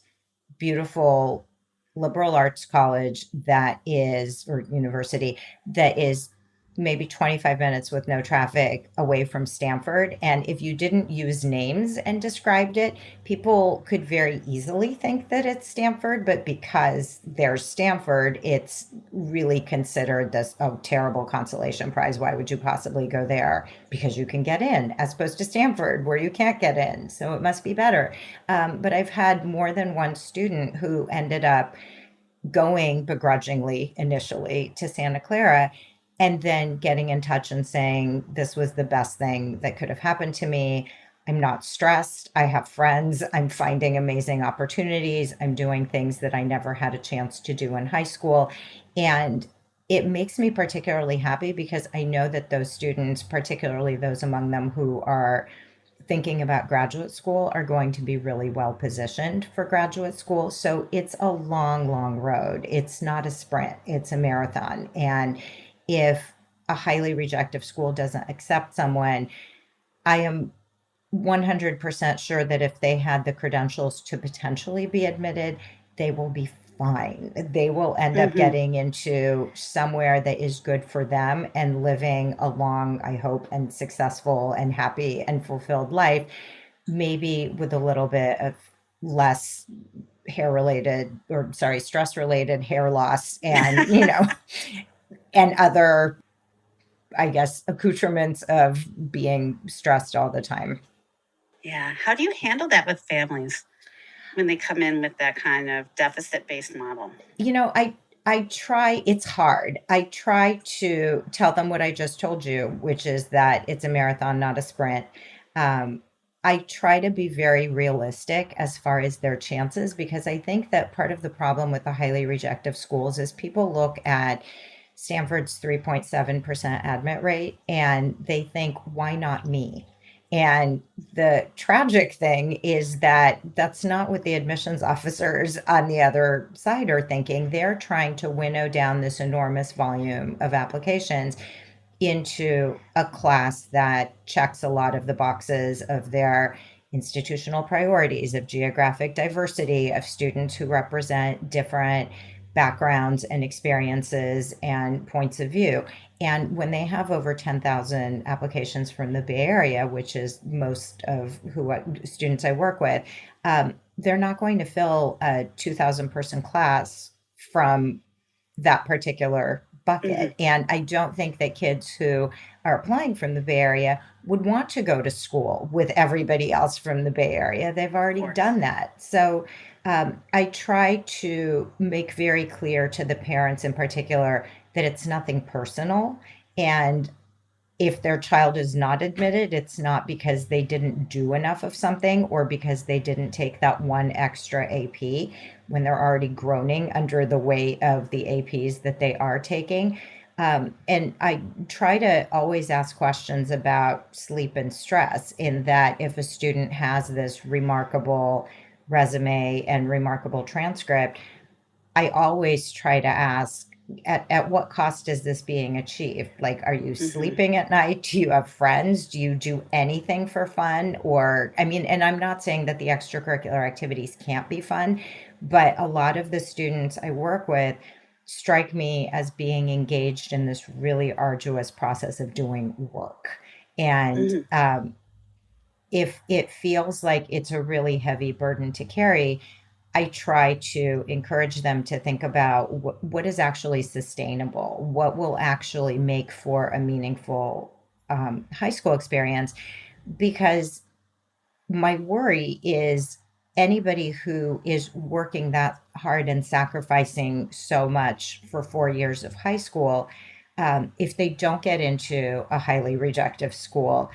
beautiful liberal arts college or university that is maybe 25 minutes with no traffic away from Stanford. And if you didn't use names and described it, people could very easily think that it's Stanford. But because there's Stanford, it's really considered this terrible consolation prize. Why would you possibly go there? Because you can get in, as opposed to Stanford, where you can't get in. So it must be better. But I've had more than one student who ended up going begrudgingly initially to Santa Clara, and then getting in touch and saying, this was the best thing that could have happened to me. I'm not stressed. I have friends. I'm finding amazing opportunities. I'm doing things that I never had a chance to do in high school. And it makes me particularly happy because I know that those students, particularly those among them who are thinking about graduate school, are going to be really well positioned for graduate school. So it's a long, long road. It's not a sprint, it's a marathon. And if a highly rejective school doesn't accept someone, I am 100% sure that if they had the credentials to potentially be admitted, they will be fine. They will end up getting into somewhere that is good for them and living a long, I hope, and successful and happy and fulfilled life, maybe with a little bit of less stress related hair loss and, and other, I guess, accoutrements of being stressed all the time. Yeah. How do you handle that with families when they come in with that kind of deficit-based model? I try, it's hard. I try to tell them what I just told you, which is that it's a marathon, not a sprint. I try to be very realistic as far as their chances, because I think that part of the problem with the highly rejective schools is people look at Stanford's 3.7% admit rate and they think, why not me? And the tragic thing is that that's not what the admissions officers on the other side are thinking. They're trying to winnow down this enormous volume of applications into a class that checks a lot of the boxes of their institutional priorities, of geographic diversity, of students who represent different backgrounds and experiences and points of view. And when they have over 10,000 applications from the Bay Area, which is most of students I work with, they're not going to fill a 2,000 person class from that particular bucket. And I don't think that kids who are applying from the Bay Area would want to go to school with everybody else from the Bay Area. They've already done that. So I try to make very clear to the parents in particular that it's nothing personal. And if their child is not admitted, it's not because they didn't do enough of something or because they didn't take that one extra AP when they're already groaning under the weight of the APs that they are taking. And I try to always ask questions about sleep and stress, in that if a student has this remarkable resume and remarkable transcript, I always try to ask, at what cost is this being achieved? Like, are you sleeping at night? Do you have friends? Do you do anything for fun? Or, and I'm not saying that the extracurricular activities can't be fun, but a lot of the students I work with strike me as being engaged in this really arduous process of doing work. And if it feels like it's a really heavy burden to carry, I try to encourage them to think about what is actually sustainable, what will actually make for a meaningful high school experience, because my worry is anybody who is working that hard and sacrificing so much for 4 years of high school, if they don't get into a highly rejective school,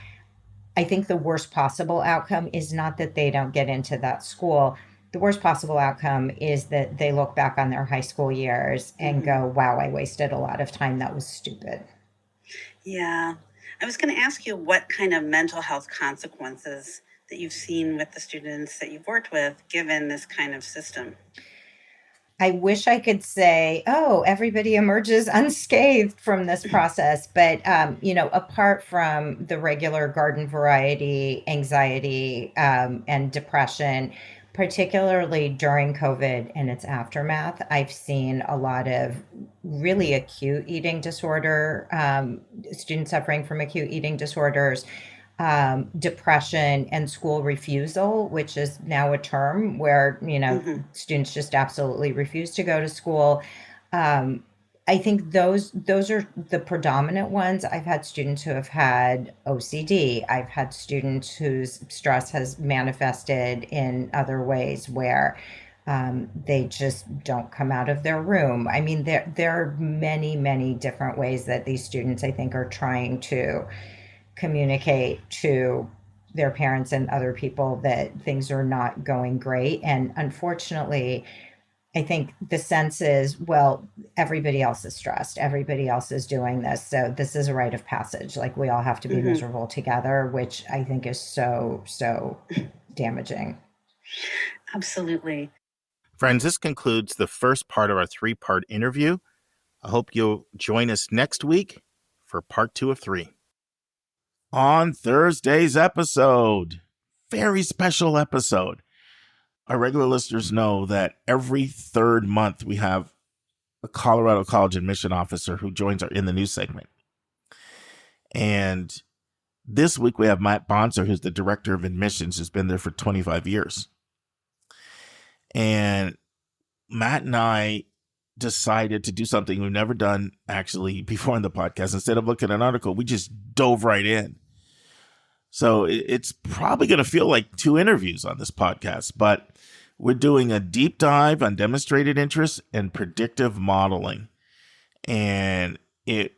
I think the worst possible outcome is not that they don't get into that school. The worst possible outcome is that they look back on their high school years and go, wow, I wasted a lot of time. That was stupid. Yeah. I was going to ask you what kind of mental health consequences that you've seen with the students that you've worked with, given this kind of system. I wish I could say, oh, everybody emerges unscathed from this process. But, apart from the regular garden variety anxiety and depression, particularly during COVID and its aftermath, I've seen a lot of really acute eating disorder, students suffering from acute eating disorders, depression, and school refusal, which is now a term where, students just absolutely refuse to go to school. I think those are the predominant ones. I've had students who have had OCD. I've had students whose stress has manifested in other ways where they just don't come out of their room. I mean, there are many, many different ways that these students, I think, are trying to communicate to their parents and other people that things are not going great. And unfortunately, I think the sense is, well, everybody else is stressed. Everybody else is doing this. So this is a rite of passage. Like, we all have to be miserable together, which I think is so, so damaging. Absolutely. Friends, this concludes the first part of our 3-part interview. I hope you'll join us next week for part 2 of 3. On Thursday's episode, very special episode. Our regular listeners know that every third month we have a Colorado College admission officer who joins our In the News segment. And this week we have Matt Bonser, who's the director of admissions, who's been there for 25 years. And Matt and I decided to do something we've never done actually before in the podcast. Instead of looking at an article, we just dove right in. So it's probably going to feel like 2 interviews on this podcast, but we're doing a deep dive on demonstrated interest and predictive modeling. And it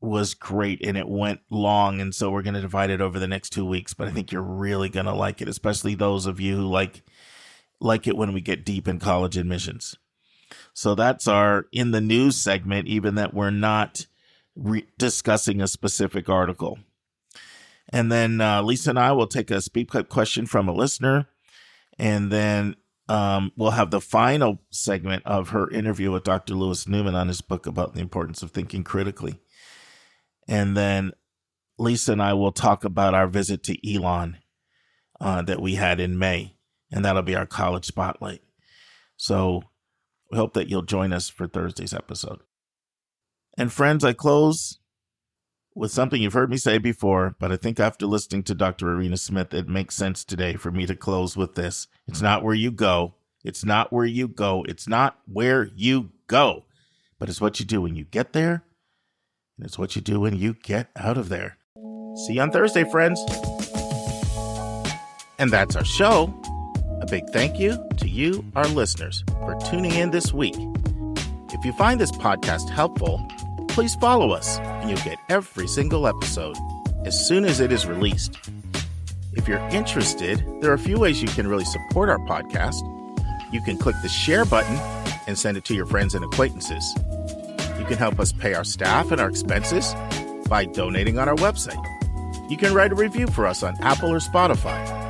was great, and it went long. And so we're going to divide it over the next 2 weeks, but I think you're really going to like it, especially those of you who like it when we get deep in college admissions. So that's our In the News segment, even that we're not discussing a specific article. And then Lisa and I will take a Speakpipe question from a listener. And then we'll have the final segment of her interview with Dr. Lewis Newman on his book about the importance of thinking critically. And then Lisa and I will talk about our visit to Elon that we had in May. And that'll be our college spotlight. So we hope that you'll join us for Thursday's episode. And friends, I close with something you've heard me say before, but I think after listening to Dr. Irena Smith, it makes sense today for me to close with this. It's not where you go. It's not where you go. It's not where you go, but it's what you do when you get there, and it's what you do when you get out of there. See you on Thursday, friends. And that's our show. A big thank you to you, our listeners, for tuning in this week. If you find this podcast helpful, please follow us, and you'll get every single episode as soon as it is released. If you're interested, there are a few ways you can really support our podcast. You can click the share button and send it to your friends and acquaintances. You can help us pay our staff and our expenses by donating on our website. You can write a review for us on Apple or Spotify.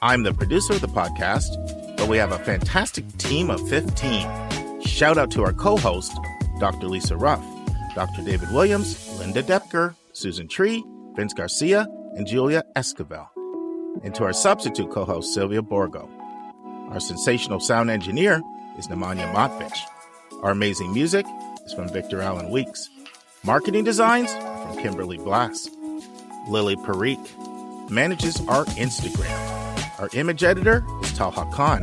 I'm the producer of the podcast, but we have a fantastic team of 15. Shout out to our co-host, Dr. Lisa Ruff, Dr. David Williams, Linda Depker, Susan Tree, Vince Garcia, and Julia Esquivel. And to our substitute co-host, Sylvia Borgo. Our sensational sound engineer is Nemanja Motvich. Our amazing music is from Victor Allen Weeks. Marketing designs are from Kimberly Blass. Lily Parikh manages our Instagram. Our image editor is Talha Khan.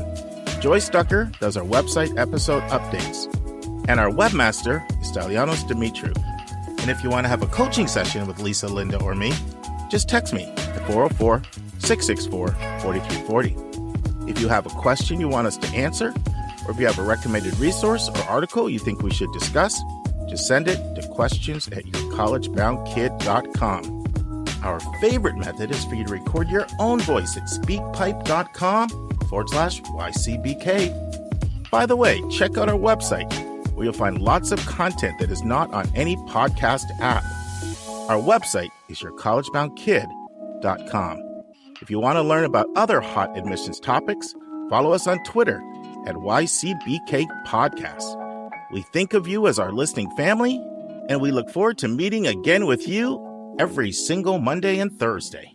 Joy Stucker does our website episode updates. And our webmaster is Stelianos Dimitriou. And if you want to have a coaching session with Lisa, Linda, or me, just text me at 404-664-4340. If you have a question you want us to answer, or if you have a recommended resource or article you think we should discuss, just send it to questions@yourcollegeboundkid.com. Our favorite method is for you to record your own voice at speakpipe.com/YCBK. By the way, check out our website, where you'll find lots of content that is not on any podcast app. Our website is yourcollegeboundkid.com. If you want to learn about other hot admissions topics, follow us on Twitter at YCBK Podcast. We think of you as our listening family, and we look forward to meeting again with you every single Monday and Thursday.